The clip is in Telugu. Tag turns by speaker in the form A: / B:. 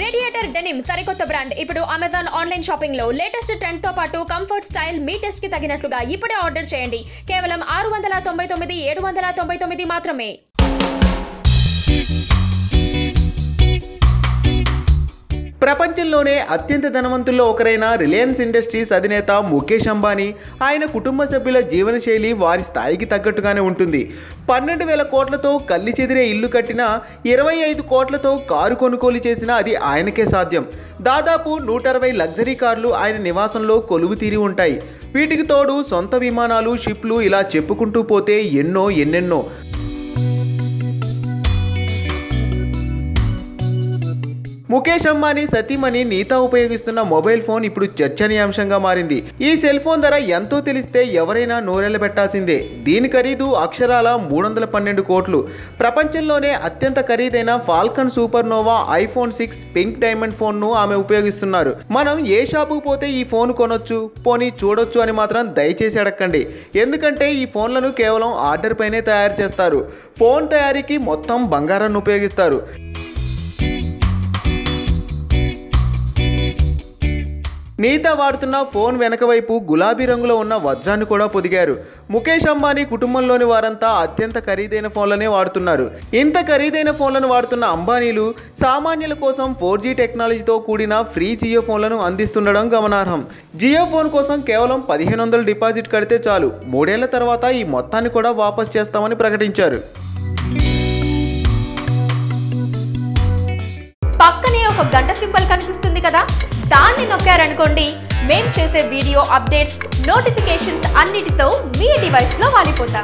A: రేడియేటర్ డెనిమ్ సరికొత్త బ్రాండ్ ఇప్పుడు అమెజాన్ ఆన్లైన్ షాపింగ్ లో లేటెస్ట్ ట్రెండ్ తో పాటు కంఫర్ట్ స్టైల్ మీ టెస్ట్ కి తగినట్లుగా ఇప్పుడే ఆర్డర్ చేయండి. కేవలం 699 799 మాత్రమే.
B: ప్రపంచంలోనే అత్యంత ధనవంతుల్లో ఒకరైన రిలయన్స్ ఇండస్ట్రీస్ అధినేత ముఖేష్ అంబానీ ఆయన కుటుంబ సభ్యుల జీవనశైలి వారి స్థాయికి తగ్గట్టుగానే ఉంటుంది. 12,000 కోట్లతో కల్లి చెదిరే ఇల్లు కట్టినా 25 కోట్లతో కారు కొనుగోలు చేసినా అది ఆయనకే సాధ్యం. దాదాపు 160 లగ్జరీ కార్లు ఆయన నివాసంలో కొలువు తీరి ఉంటాయి. వీటికి తోడు సొంత విమానాలు, షిప్లు, ఇలా చెప్పుకుంటూ పోతే ఎన్నెన్నో. ముఖేష్ అంబానీ సతీమణి నీతా ఉపయోగిస్తున్న మొబైల్ ఫోన్ ఇప్పుడు చర్చనీయాంశంగా మారింది. ఈ సెల్ ఫోన్ ధర ఎంతో తెలిస్తే ఎవరైనా నోరెళ్లబెట్టాల్సిందే. దీని ఖరీదు అక్షరాల 312 కోట్లు. ప్రపంచంలోనే అత్యంత ఖరీదైన Falcon supernova iPhone 6 pink diamond ఫోన్ను ఆమె ఉపయోగిస్తున్నారు. మనం ఏ షాపుకు పోతే ఈ ఫోన్ కొనొచ్చు, పోనీ చూడొచ్చు అని మాత్రం దయచేసి అడగండి. ఎందుకంటే ఈ ఫోన్లను కేవలం ఆర్డర్ పైనే తయారు చేస్తారు. ఫోన్ తయారీకి మొత్తం బంగారాన్ని ఉపయోగిస్తారు. నీతా వాడుతున్న ఫోన్ వెనక వైపు గులాబీ రంగులో ఉన్న వజ్రాన్ని కూడా పొదిగారు. ముఖేష్ అంబానీ కుటుంబంలోని వారంతా అత్యంత ఖరీదైన ఫోన్లనే వాడుతున్నారు. ఇంత ఖరీదైన ఫోన్లను వాడుతున్న అంబానీలు సామాన్యుల కోసం 4G టెక్నాలజీతో కూడిన ఫ్రీ జియో ఫోన్లను అందిస్తుండడం గమనార్హం. జియో ఫోన్ కోసం కేవలం 1500 డిపాజిట్ కడితే చాలు. 3 ఏళ్ల తర్వాత ఈ మొత్తాన్ని కూడా వాపస్ చేస్తామని ప్రకటించారు.
A: పక్కనే ఒక గంట సింబల్ కనిపిస్తుంది కదా, దాన్ని నొక్కారనుకోండి, మేం చేసే వీడియో అప్డేట్స్, నోటిఫికేషన్స్ అన్నిటితో మీ డివైస్లో వాలిపోతాం.